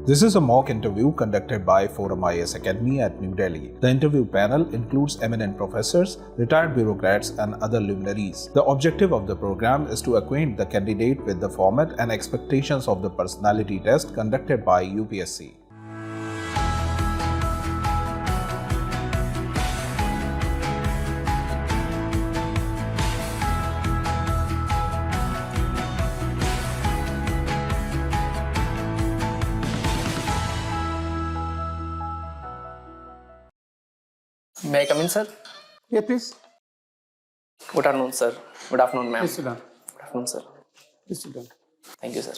This is a mock interview conducted by ForumIAS Academy at New Delhi. The interview panel includes eminent professors, retired bureaucrats, and other luminaries. The objective of the program is to acquaint the candidate with the format and expectations of the personality test conducted by UPSC. May I come in, sir? Yeah, please. Good afternoon, sir. Good afternoon, ma'am. Please sit down. Good afternoon, sir. Please sit down. Thank you, sir.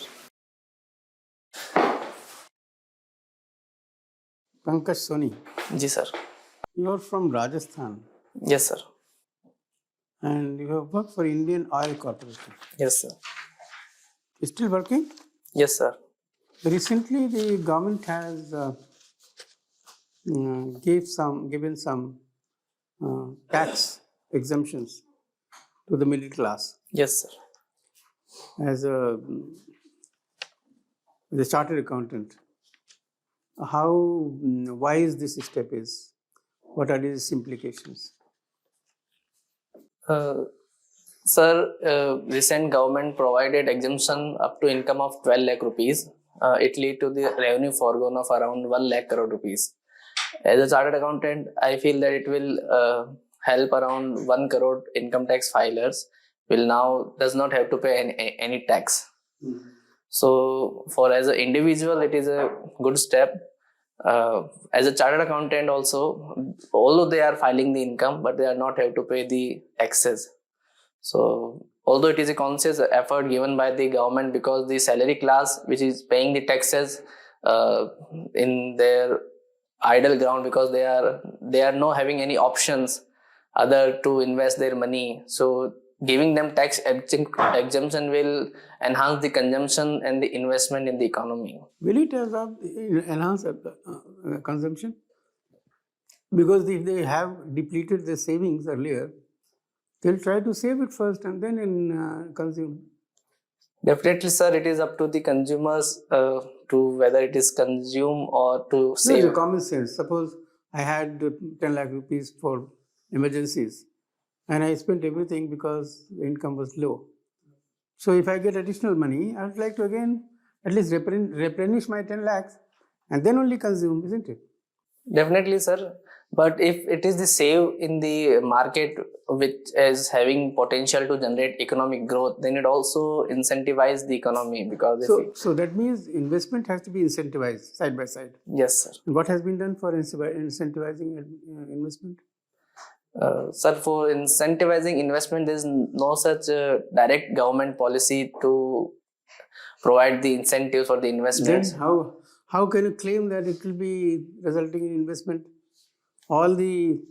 Pankaj Soni, Ji, sir. you are from Rajasthan Yes, sir. and you have worked for Indian Oil Corporation. Yes, sir. Still working? Yes, sir. Recently, the government has given some tax exemptions to the middle class. Yes, sir. As a chartered accountant, how wise this step is? What are its implications? Sir, recent government provided exemption up to income of 12 lakh rupees. It lead to the revenue foregone of around 1 lakh crore rupees. As a chartered accountant, I feel that it will help around 1 crore income tax filers will now does not have to pay any tax. Mm-hmm. So for as an individual, it is a good step. As a chartered accountant also, although they are filing the income, but they are not have to pay the taxes. So although it is a conscious effort given by the government, because the salary class which is paying the taxes in their idle ground, because they are not having any options other to invest their money. So giving them tax exemption will enhance the consumption and the investment in the economy. Will it enhance consumption? Because if they have depleted their savings earlier, they'll try to save it first and then consume. Definitely, sir, it is up to the consumers to whether it is consume or to save. No, it's a common sense. Suppose I had 10 lakh rupees for emergencies and I spent everything because the income was low. So if I get additional money, I would like to again at least replenish my 10 lakhs and then only consume, isn't it? Definitely, sir. But if it is the save in the market which is having potential to generate economic growth, then it also incentivizes the economy, because so that means investment has to be incentivized side by side. Yes, sir. And what has been done for incentivizing investment? Sir, for incentivizing investment, there is no such direct government policy to provide the incentives for the investments. Then how can you claim that it will be resulting in investment? All the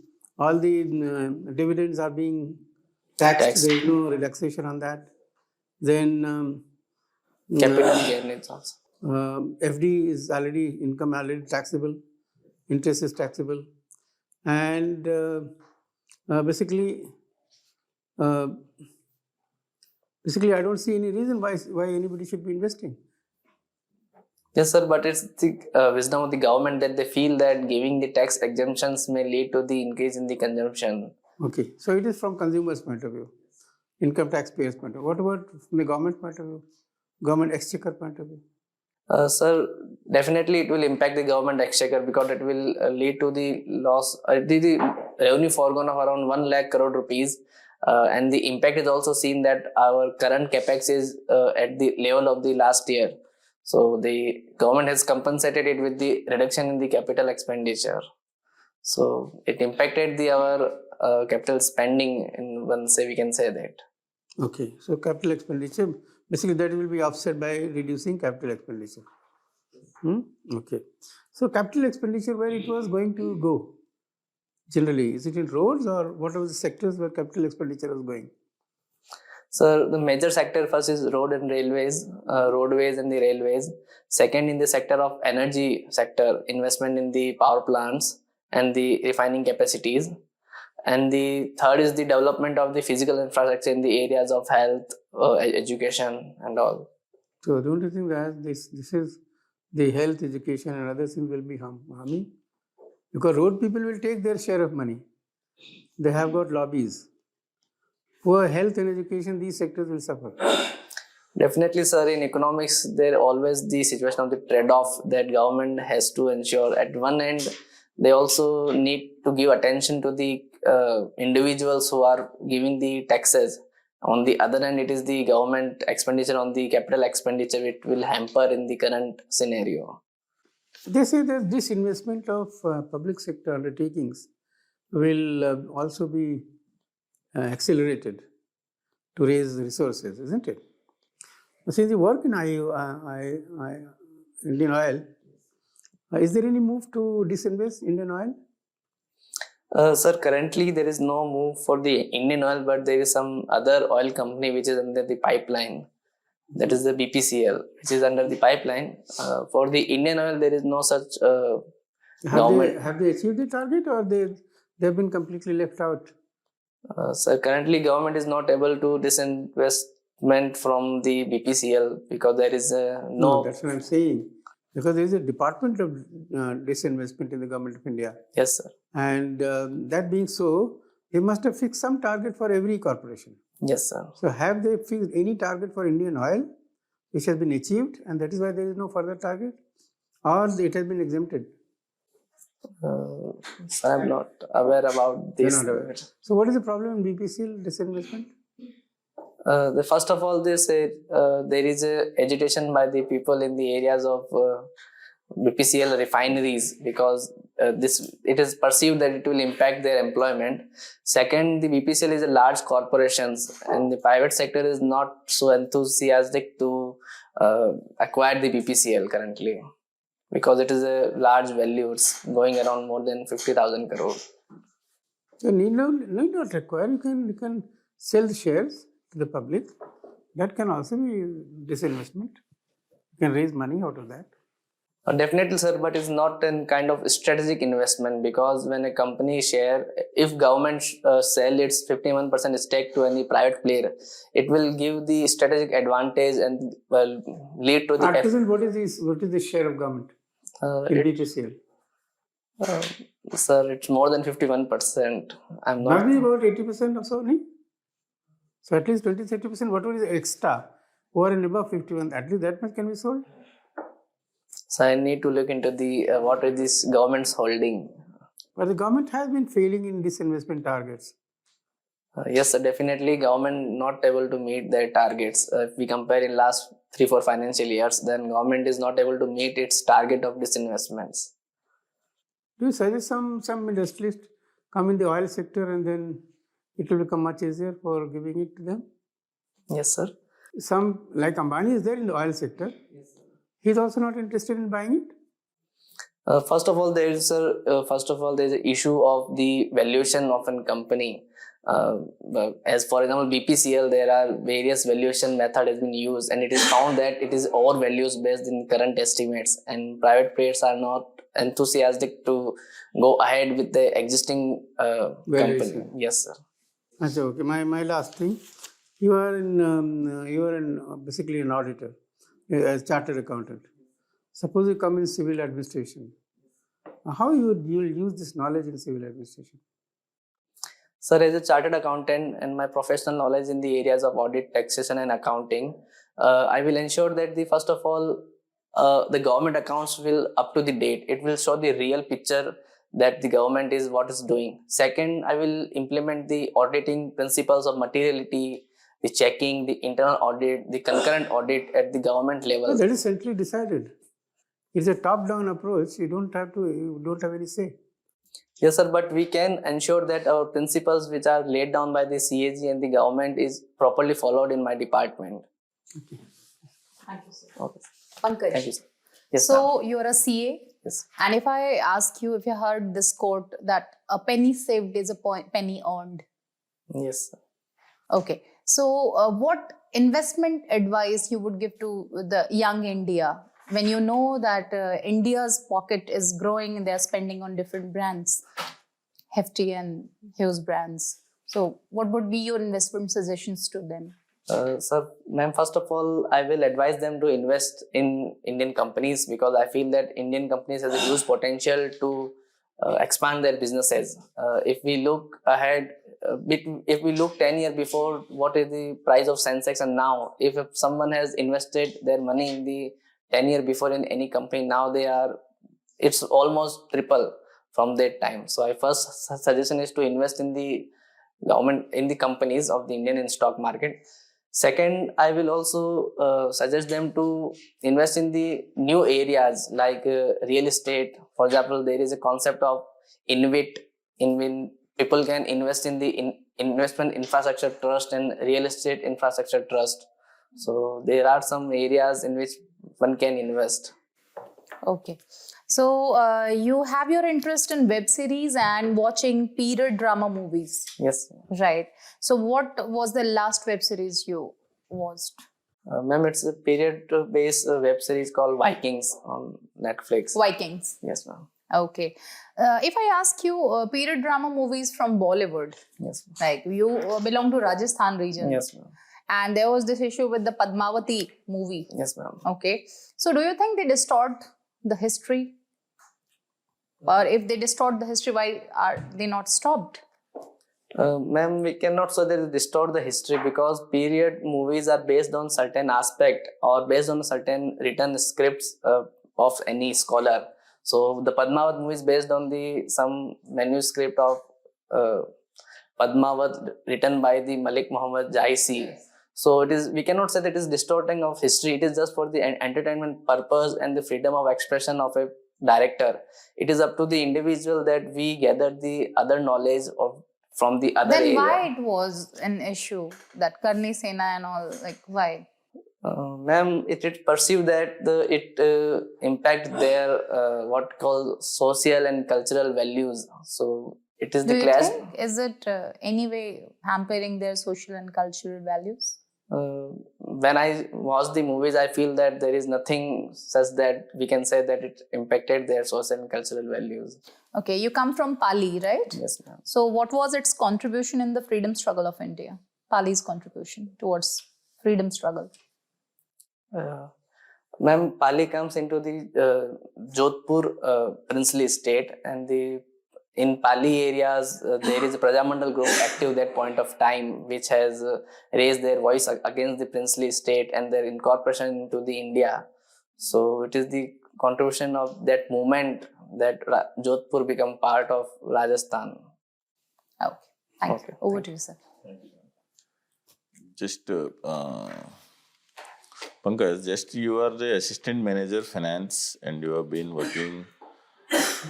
dividends are being taxed. There is no relaxation on that. Then Capital gain is also. FD is income already taxable, interest is taxable, and basically I don't see any reason why anybody should be investing. Yes, sir, but it's the wisdom of the government that they feel that giving the tax exemptions may lead to the increase in the consumption. Okay, so it is from consumers' point of view, income taxpayers' point of view. What about from the government point of view, government exchequer point of view? Sir, definitely it will impact the government exchequer, because it will lead to the loss, the revenue foregone of around 1 lakh crore rupees. And the impact is also seen that our current capex is at the level of the last year. So the government has compensated it with the reduction in the capital expenditure. So it impacted our capital spending in one say, we can say that. Okay, so capital expenditure, basically that will be offset by reducing capital expenditure. Okay, so capital expenditure, where it was going to go generally? Is it in roads, or what are the sectors where capital expenditure was going? So the major sector first is road and railways, roadways and the railways. Second, in the sector of energy sector, investment in the power plants and the refining capacities. And the third is the development of the physical infrastructure in the areas of health, education and all. So don't you think that this is the health, education and other things will be harming. Because road people will take their share of money. They have got lobbies. Poor health and education, these sectors will suffer. Definitely, sir. In economics, there always the situation of the trade-off that government has to ensure. At one end, they also need to give attention to the individuals who are giving the taxes. On the other hand, it is the government expenditure on the capital expenditure which will hamper in the current scenario. They say that this investment of public sector undertakings will also be accelerated to raise resources, isn't it? Since you work in Indian Oil, is there any move to disinvest Indian Oil? Sir, currently there is no move for the Indian Oil, but there is some other oil company which is under the pipeline. That is the BPCL, which is under the pipeline. For the Indian Oil, there is no such government. Have they achieved the target, or they've been completely left out? So currently, government is not able to disinvestment from the BPCL because there is no. That's what I'm saying. Because there is a department of disinvestment in the government of India. Yes, sir. And that being so, they must have fixed some target for every corporation. Yes, sir. So have they fixed any target for Indian Oil, which has been achieved, and that is why there is no further target, or it has been exempted? So I'm not aware about this. You're not aware. So what is the problem in BPCL disinvestment? First of all, they say there is a agitation by the people in the areas of BPCL refineries because it is perceived that it will impact their employment. Second, the BPCL is a large corporations and the private sector is not so enthusiastic to acquire the BPCL currently because it is a large value. It's going around more than 50,000 crore. So need not acquire. You can sell the shares to the public. That can also be disinvestment. You can raise money out of that. Definitely, sir, but it's not a kind of strategic investment because when a company share, if government sell its 51% stake to any private player, it will give the strategic advantage and will lead to the. At present, what is the share of government in BPCL? Sir, it's more than 51%. I'm not. Maybe about 80% or so, no? So at least 20-30%. What is extra over and above 51? At least that much can be sold. So I need to look into the what is this government's holding. But the government has been failing in disinvestment targets. Yes, sir, definitely government not able to meet their targets. If we compare in last 3-4 financial years, then government is not able to meet its target of disinvestments. Do you suggest some industrialists come in the oil sector and then it will become much easier for giving it to them? Yes, sir. Some like Ambani is there in the oil sector. Yes, sir. He's also not interested in buying it. First of all, there is an issue of the valuation of a company. As for example, BPCL, there are various valuation method has been used, and it is found that it is overvalues based in current estimates, and private players are not enthusiastic to go ahead with the existing company. Yes, sir. Achha, okay. My last thing, you are basically an auditor, a chartered accountant. Suppose you come in civil administration. How you will use this knowledge in civil administration? Sir, as a chartered accountant and my professional knowledge in the areas of audit, taxation and accounting, I will ensure that first of all, the government accounts will up to the date. It will show the real picture that the government is what is doing. Second, I will implement the auditing principles of materiality, the checking, the internal audit, the concurrent audit at the government level. No, that is centrally decided. It's a top-down approach. You don't have any say. Yes, sir, but we can ensure that our principles which are laid down by the CAG and the government is properly followed in my department. Okay. Thank you, sir. Okay. Pankaj. Thank you, sir. Yes, so you're a CA. Yes. And if I ask you if you heard this quote that a penny saved is a penny earned. Yes, sir. Okay. So what investment advice you would give to the young India when you know that India's pocket is growing and they're spending on different brands, hefty and huge brands? So what would be your investment suggestions to them? Sir, ma'am, first of all, I will advise them to invest in Indian companies because I feel that Indian companies has a huge potential to expand their businesses. If we look ahead, if we look 10 years before, what is the price of Sensex, and now, if someone has invested their money in the 10 years before in any company, now it's almost triple from that time. So, I first suggestion is to invest in the government, in the companies of the Indian stock market. Second, I will also suggest them to invest in the new areas like real estate. For example, there is a concept of INVIT, in when people can invest in the investment infrastructure trust and real estate infrastructure trust. So there are some areas in which one can invest. Okay. So you have your interest in web series and watching period drama movies. Yes. Right. So what was the last web series you watched? Ma'am, it's a period-based web series called Vikings on Netflix. Vikings. Yes, ma'am. Okay. If I ask you period drama movies from Bollywood, Yes, ma'am. like you belong to Rajasthan region. Yes, ma'am. And there was this issue with the Padmavati movie. Yes, ma'am. Okay. So do you think they distort the history? Or if they distort the history, why are they not stopped? Ma'am, we cannot say that it distort the history because period movies are based on certain aspect or based on certain written scripts of any scholar. So the Padmavat movie is based on some manuscript of Padmavat written by the Malik Muhammad Jaisi. So we cannot say that it is distorting of history. It is just for the entertainment purpose and the freedom of expression of a director. It is up to the individual that we gather the other knowledge from the other Then area. why it was an issue that Karni Sena and all, like why? Ma'am, it perceived that it impact their what called social and cultural values. So it is Do the you class. think, is it anyway hampering their social and cultural values? When I watch the movies, I feel that there is nothing such that we can say that it impacted their social and cultural values. Okay, you come from Pali, right? Yes, ma'am. So what was its contribution in the freedom struggle of India? Pali's contribution towards freedom struggle? Ma'am, Pali comes into the Jodhpur princely state, and in Pali areas there is a Prajamandal group active that point of time, which has raised their voice against the princely state and their incorporation into the India. So it is the contribution of that movement that Jodhpur become part of Rajasthan. Okay, thank Okay, you. Over to you, sir. Just Pankaj, just you are the assistant manager finance and you have been working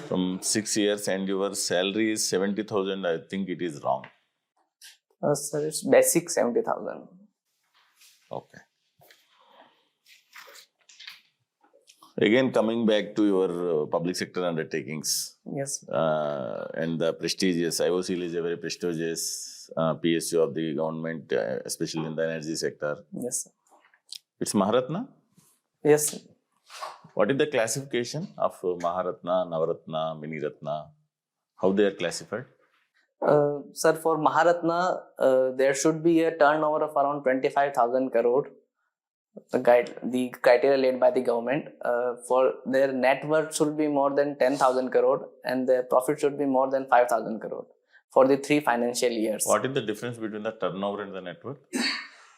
from 6 years and your salary is 70,000. I think it is wrong. Sir, it's basic 70,000. Okay. Again, coming back to your public sector undertakings. Yes. And the prestigious, IOCL is a very prestigious PSU of the government, especially in the energy sector. Yes, sir. It's Maharatna? Yes, sir. What is the classification of Maharatna, Navaratna, Miniratna? How they are classified? Sir, for Maharatna, there should be a turnover of around 25,000 crore. The criteria laid by the government. For their net worth should be more than 10,000 crore and their profit should be more than 5,000 crore for the 3 financial years. What is the difference between the turnover and the net worth?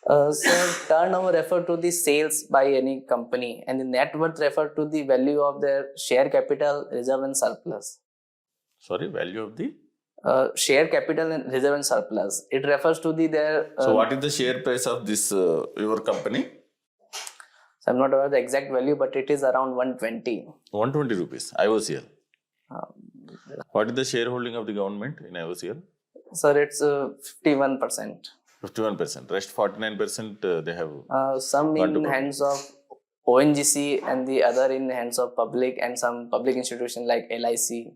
So turnover refer to the sales by any company and the net worth refer to the value of their share capital, reserve and surplus. Sorry, value of the? Share capital and reserve and surplus. It refers to their... So what is the share price of this, your company? So I'm not aware of the exact value, but it is around 120. 120 rupees, IOCL. What is the shareholding of the government in IOCL? Sir, it's 51%. 51%. Rest 49% they have. Some in hands of ONGC and the other in hands of public and some public institution like LIC.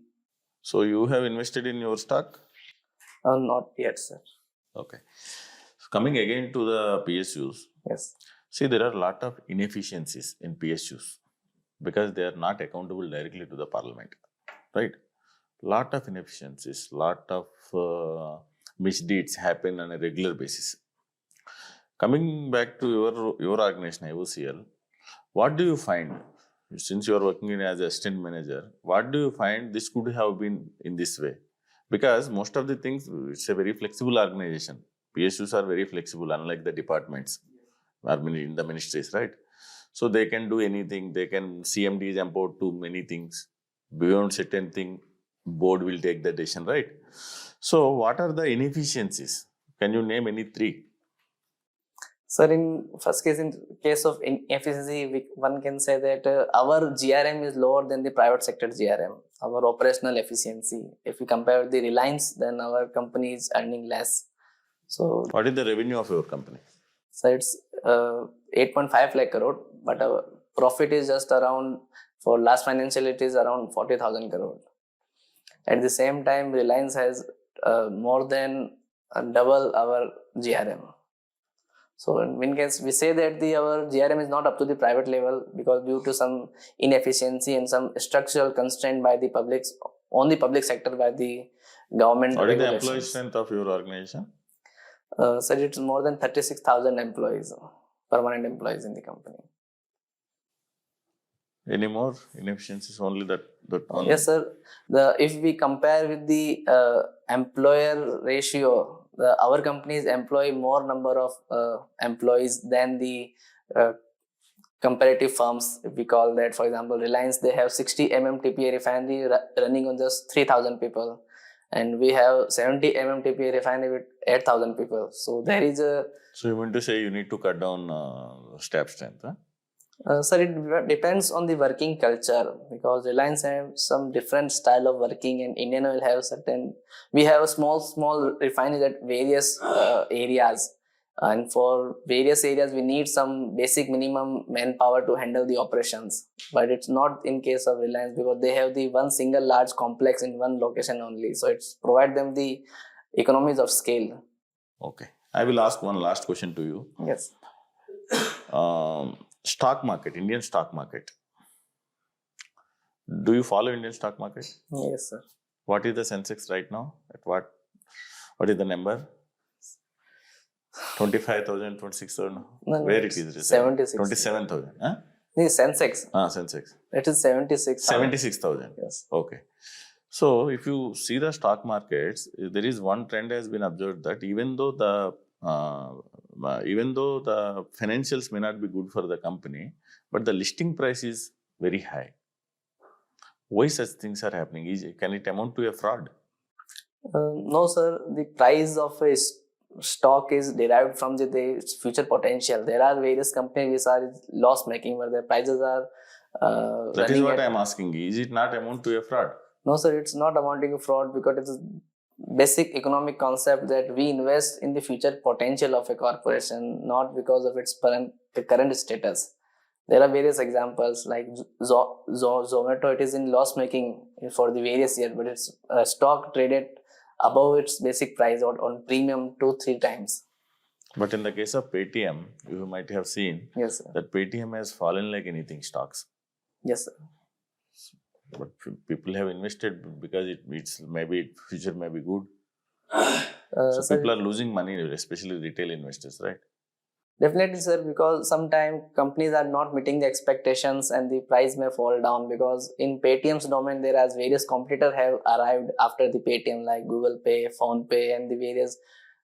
So you have invested in your stock? Not yet, sir. Okay. So coming again to the PSUs. Yes. See, there are a lot of inefficiencies in PSUs because they are not accountable directly to the parliament, right? Lot of inefficiencies, lot of misdeeds happen on a regular basis. Coming back to your organization, IOCL, what do you find? Since you are working as assistant manager, what do you find this could have been in this way? Because most of the things, it's a very flexible organization. PSUs are very flexible, unlike the departments or in the ministries, right? So they can do anything. They can, CMD is empowered to many things. Beyond certain thing, board will take the decision, right? So what are the inefficiencies? Can you name any three? Sir, in first case, in case of inefficiency, one can say that our GRM is lower than the private sector GRM. Our operational efficiency, if we compare with the Reliance, then our company is earning less. So, What is the revenue of your company? so it's 8.5 lakh crore, but our profit is just around, for last financial, it is around 40,000 crore. At the same time, Reliance has more than double our GRM. So in case we say that our GRM is not up to the private level because due to some inefficiency and some structural constraint by the public, on the public sector by the government. What is the regulations. employee strength of your organization? So it's more than 36,000 employees, permanent employees in the company. Any more inefficiencies? Only that one? Yes, sir. If we compare with the employer ratio, our companies employ more number of employees than the comparative firms, if we call that. For example, Reliance, they have 60 TPA refinery running on just 3,000 people. And we have 70 TPA refinery with 8,000 people. So there is a... So you mean to say you need to cut down staff strength, huh? Sir, it depends on the working culture because Reliance have some different style of working and Indian Oil have certain... We have a small refineries at various areas, and for various areas we need some basic minimum manpower to handle the operations. But it's not in case of Reliance because they have the one single large complex in one location only. So it's provide them the economies of scale. Okay. I will ask one last question to you. Yes. Stock market, Indian stock market. Do you follow Indian stock market? Yes, sir. What is the Sensex right now? At what is the number? 25,000, 26,000? No, Where it is? 76. 27,000. Huh? Sensex. Sensex. It is 76. 76,000. Yes. Okay. So if you see the stock markets, there is one trend has been observed that even though the financials may not be good for the company, but the listing price is very high. Why such things are happening? Can it amount to a fraud? No, sir. The price of a stock is derived from the future potential. There are various companies which are loss making where their prices are. That is what I am asking. Is it not amount to a fraud? No, sir. It's not amounting to fraud because it's a basic economic concept that we invest in the future potential of a corporation, not because of its current status. There are various examples like Zomato. It is in loss making for the various years, but its stock traded above its basic price or on premium 2-3 times. But in the case of Paytm, you might have seen Yes, sir. that Paytm has fallen like anything stocks. Yes, sir. But people have invested because it's maybe future may be good. So people are losing money, especially retail investors, right? Definitely, sir, because sometimes companies are not meeting the expectations and the price may fall down because in Paytm's domain, there are various competitors have arrived after the Paytm like Google Pay, Phone Pay and the various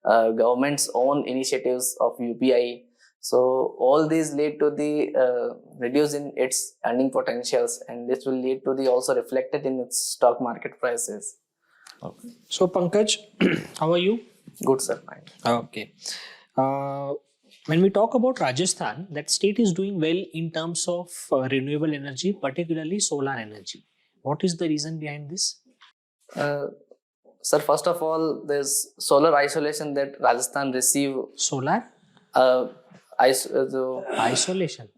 government's own initiatives of UPI. So all these lead to the reduce in its earning potentials and this will lead to the also reflected in its stock market prices. Okay. So Pankaj, how are you? Good, sir. Fine. Okay. When we talk about Rajasthan, that state is doing well in terms of renewable energy, particularly solar energy. What is the reason behind this? Sir, first of all, there's solar isolation that Rajasthan receive. Solar? Isolation.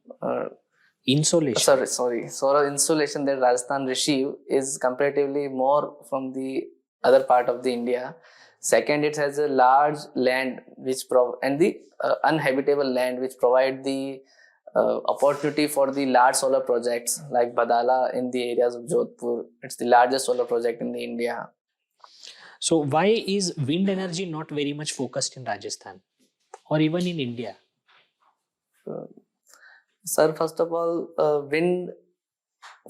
Insolation. Sorry. Solar insolation that Rajasthan receive is comparatively more from the other part of the India. Second, it has a large land which and the uninhabitable land which provide the opportunity for the large solar projects like Badala in the areas of Jodhpur. It's the largest solar project in the India. So why is wind energy not very much focused in Rajasthan or even in India? Sir, first of all,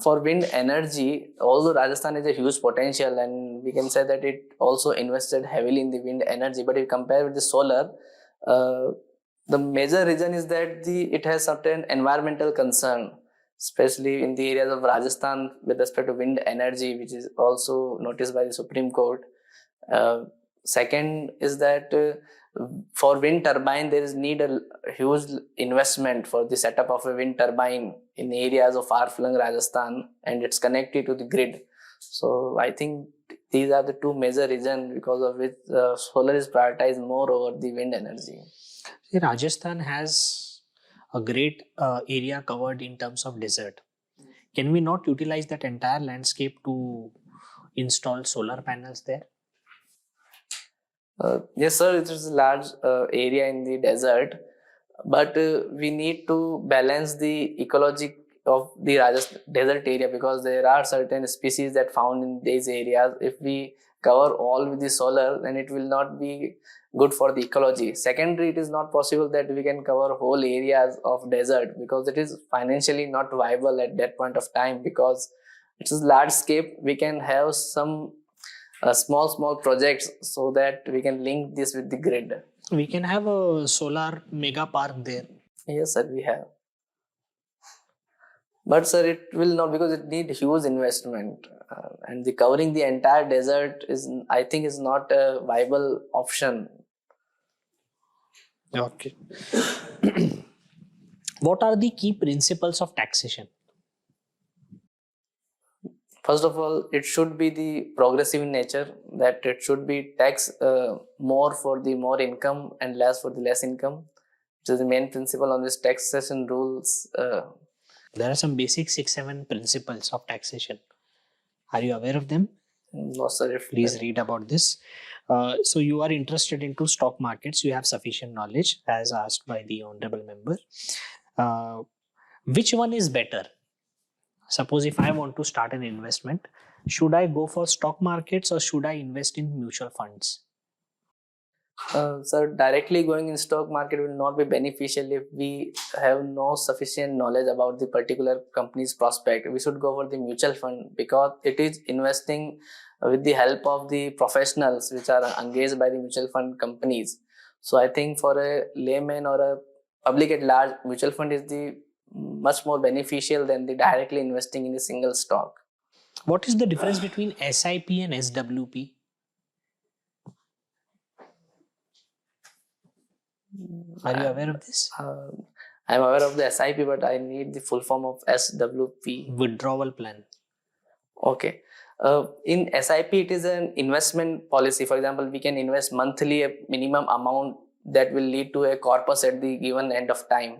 for wind energy, although Rajasthan is a huge potential, and we can say that it also invested heavily in the wind energy, but if you compare with the solar, the major reason is that it has certain environmental concern, especially in the areas of Rajasthan with respect to wind energy, which is also noticed by the Supreme Court. Second is that for wind turbine, there is need a huge investment for the setup of a wind turbine in areas of far-flung Rajasthan, and it's connected to the grid. So I think these are the two major reasons because of which solar is prioritized more over the wind energy. Rajasthan has a great area covered in terms of desert. Can we not utilize that entire landscape to install solar panels there? Yes, sir, it is a large area in the desert, but we need to balance the ecology of the Rajasthan desert area, because there are certain species that found in these areas. If we cover all with the solar, then it will not be good for the ecology. Secondly, it is not possible that we can cover whole areas of desert, because it is financially not viable at that point of time, because it is large scale. We can have some small projects so that we can link this with the grid. We can have a solar mega park there. Yes, sir, we have. But sir, it will not, because it needs huge investment, and the covering the entire desert is, I think, is not a viable option. Okay. What are the key principles of taxation? First of all, it should be the progressive in nature, that it should be tax more for the more income and less for the less income, which is the main principle on this taxation rules. There are some basic 6-7 principles of taxation. Are you aware of them? No, sir. Please read about this. So you are interested into stock markets. You have sufficient knowledge, as asked by the honorable member. Which one is better? Suppose if I want to start an investment, should I go for stock markets or should I invest in mutual funds? Sir, directly going in stock market will not be beneficial if we have no sufficient knowledge about the particular company's prospect. We should go for the mutual fund, because it is investing with the help of the professionals which are engaged by the mutual fund companies. So I think for a layman or a public at large, mutual fund is the much more beneficial than the directly investing in a single stock. What is the difference between SIP and SWP? Are you aware of this? I'm aware of the SIP, but I need the full form of SWP. Withdrawal plan. Okay. In SIP, it is an investment policy. For example, we can invest monthly a minimum amount that will lead to a corpus at the given end of time.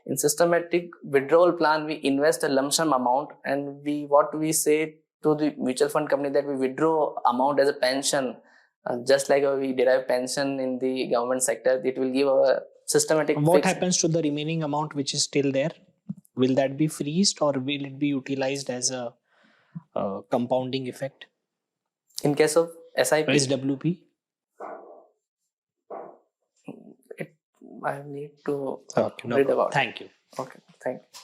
In systematic withdrawal plan, we invest a lump sum amount, and what we say to the mutual fund company that we withdraw amount as a pension, just like we derive pension in the government sector. It will give a systematic. What happens to the remaining amount which is still there? Will that be freezed or will it be utilized as a compounding effect? In case of SIP, SWP? I need to Okay, read about. Thank you. Okay, thank you.